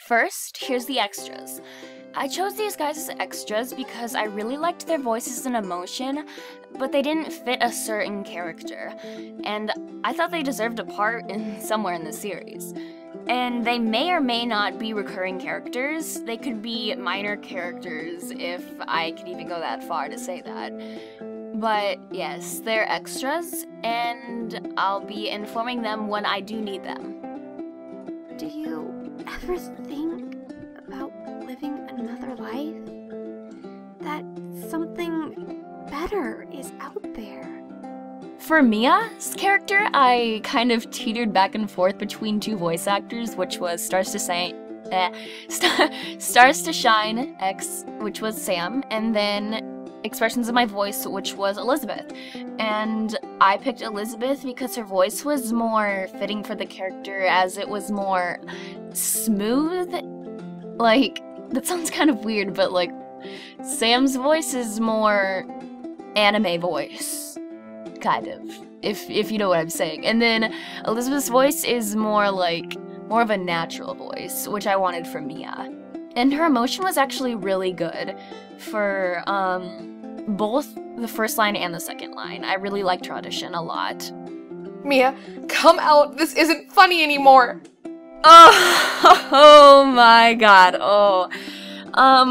First, here's the extras. I chose these guys as extras because I really liked their voices and emotion, but they didn't fit a certain character, and I thought they deserved a part somewhere in the series. And they may or may not be recurring characters. They could be minor characters, if I could even go that far to say that. But yes, they're extras, and I'll be informing them when I do need them. Do you ever think about living another life? That something better is out there? For Mia's character, I kind of teetered back and forth between two voice actors, which was Stars to Shine X, which was Sam, and then Expressions of My Voice, which was Elizabeth. And I picked Elizabeth because her voice was more fitting for the character, as it was more smooth. Like, that sounds kind of weird, but like, Sam's voice is more anime voice, kind of, if you know what I'm saying. And then Elizabeth's voice is more of a natural voice, which I wanted from Mia. And her emotion was actually really good for both the first line and the second line. I really liked her audition a lot. Mia, come out. This isn't funny anymore. Oh my god. Oh.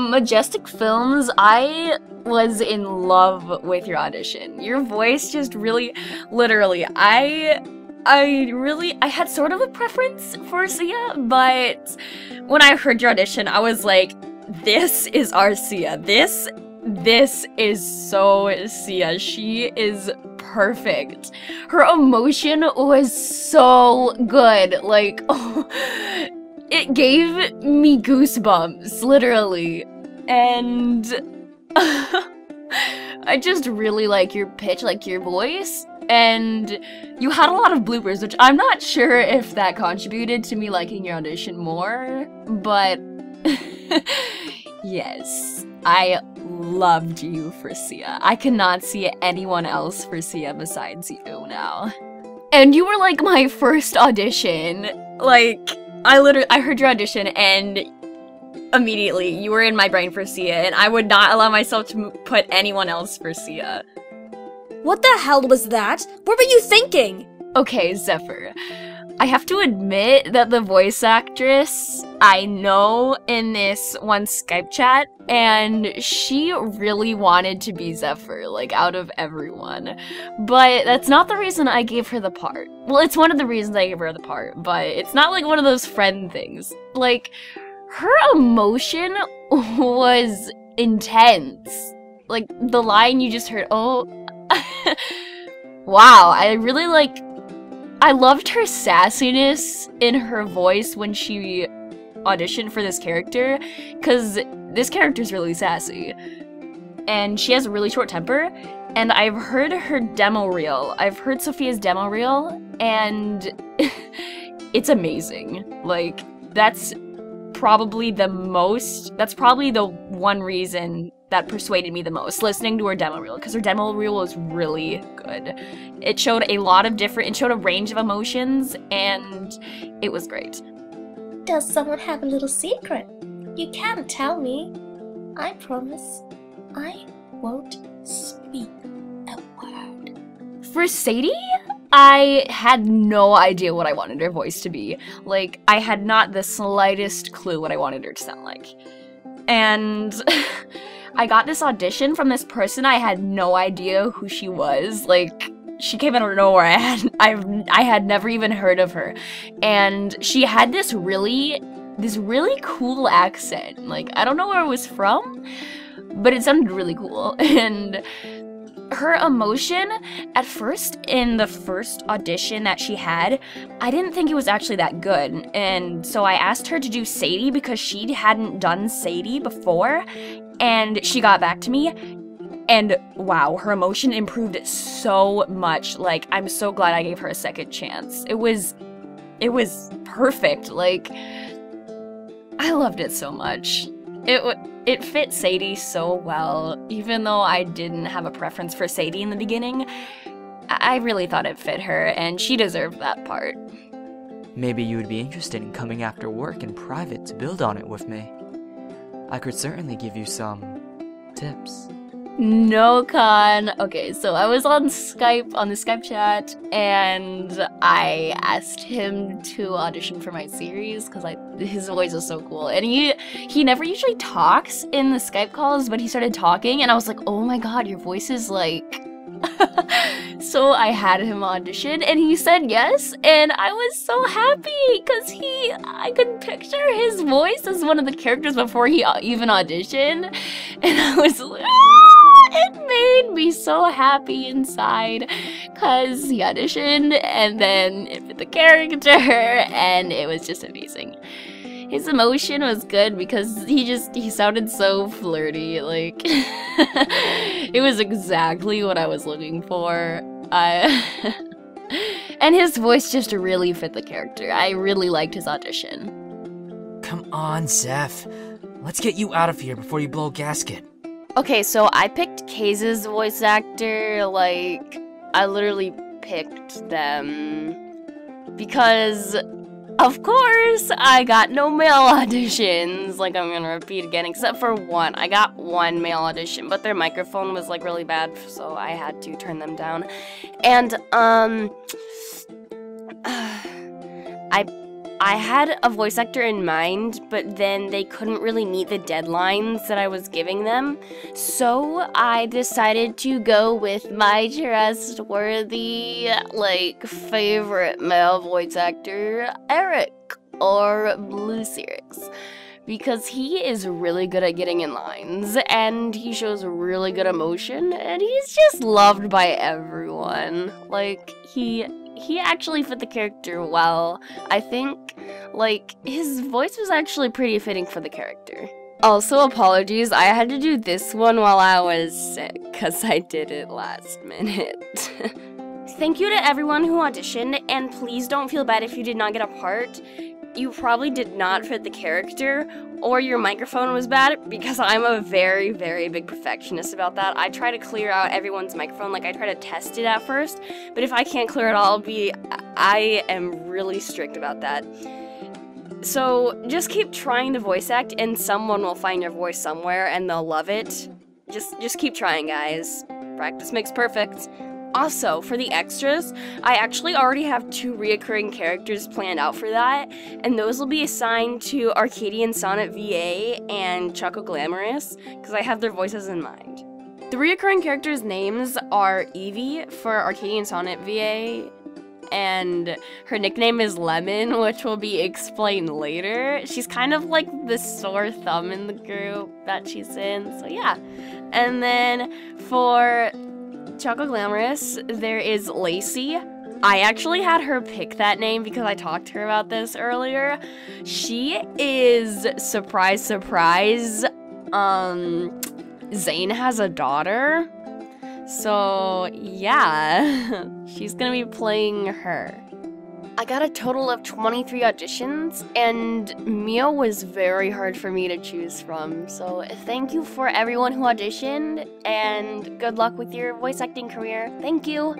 Majestic Films, I was in love with your audition. Your voice just really, literally, I had sort of a preference for Sia, but when I heard your audition, I was like, this is our Sia. This is so Sia. She is perfect. Her emotion was so good. Like, oh, it gave me goosebumps, literally. And I just really like your pitch, like your voice. And you had a lot of bloopers, which I'm not sure if that contributed to me liking your audition more, but yes, I loved you for Sia. I cannot see anyone else for Sia besides you now. And you were like my first audition. Like, I heard your audition and immediately you were in my brain for Sia, and I would not allow myself to put anyone else for Sia. What the hell was that? What were you thinking? Okay, Zephyr. I have to admit that the voice actress I know in this one Skype chat, and she really wanted to be Zephyr, like, out of everyone. But that's not the reason I gave her the part. Well, it's one of the reasons I gave her the part, but it's not like one of those friend things. Like, her emotion was intense. Like, the line you just heard, oh... Wow, I loved her sassiness in her voice when she auditioned for this character, because this character's really sassy. And she has a really short temper, and I've heard her demo reel. I've heard Sophia's demo reel, and it's amazing. Like, that's probably the one reason that persuaded me the most, listening to her demo reel, because her demo reel was really good. It showed a range of emotions, and it was great. Does someone have a little secret? You can't tell me. I promise I won't speak a word. For Sadie, I had no idea what I wanted her voice to be. Like, I had not the slightest clue what I wanted her to sound like. And I got this audition from this person. I had no idea who she was. Like, she came out of nowhere. I had never even heard of her. And she had this really cool accent. Like, I don't know where it was from, but it sounded really cool. And her emotion, at first, in the first audition that she had, I didn't think it was actually that good, and so I asked her to do Sadie because she hadn't done Sadie before, and she got back to me, and wow, her emotion improved so much. Like, I'm so glad I gave her a second chance. It was perfect. Like, I loved it so much. It fit Sadie so well, even though I didn't have a preference for Sadie in the beginning. I really thought it fit her, and she deserved that part. Maybe you would be interested in coming after work in private to build on it with me. I could certainly give you some tips. Nokon. Okay, so I was on Skype, on the Skype chat, and I asked him to audition for my series because his voice is so cool. And he never usually talks in the Skype calls, but he started talking, and I was like, oh my god, your voice is like... So I had him audition, and he said yes, and I was so happy because I could picture his voice as one of the characters before he even auditioned, and I was like, it made me so happy inside because he auditioned, and then it fit the character, and it was just amazing. His emotion was good because he sounded so flirty, like, it was exactly what I was looking for. And his voice just really fit the character. I really liked his audition. Come on, Zeph. Let's get you out of here before you blow a gasket. Okay, so I picked Kaze's voice actor, like, I literally picked them because... Of course, I got no male auditions, like I'm gonna repeat again, except for one. I got one male audition, but their microphone was like really bad, so I had to turn them down. And, I had a voice actor in mind, but then they couldn't really meet the deadlines that I was giving them. So I decided to go with my trustworthy, like, favorite male voice actor, Eric, or Blue Sirix. Because he is really good at getting in lines, and he shows really good emotion, and he's just loved by everyone. Like, he actually fit the character well. I think, like, his voice was actually pretty fitting for the character. Also, apologies, I had to do this one while I was sick, because I did it last minute. Thank you to everyone who auditioned, and please don't feel bad if you did not get a part. You probably did not fit the character, or your microphone was bad, because I'm a very, very big perfectionist about that. I try to clear out everyone's microphone, like I try to test it at first, but if I can't clear it all, I am really strict about that. So just keep trying to voice act, and someone will find your voice somewhere, and they'll love it. Just keep trying, guys. Practice makes perfect. Also, for the extras, I actually already have 2 reoccurring characters planned out for that, and those will be assigned to Arcadian Sonnet VA and Choco Glamorous, because I have their voices in mind. The reoccurring characters' names are Evie for Arcadian Sonnet VA, and her nickname is Lemon, which will be explained later. She's kind of like the sore thumb in the group that she's in, so yeah. And then for Choco Glamorous, there is Lacey. I actually had her pick that name because I talked to her about this earlier. She is, surprise, surprise, Zane has a daughter. So, yeah, she's gonna be playing her. I got a total of 23 auditions, and Mio was very hard for me to choose from, so thank you for everyone who auditioned, and good luck with your voice acting career. Thank you!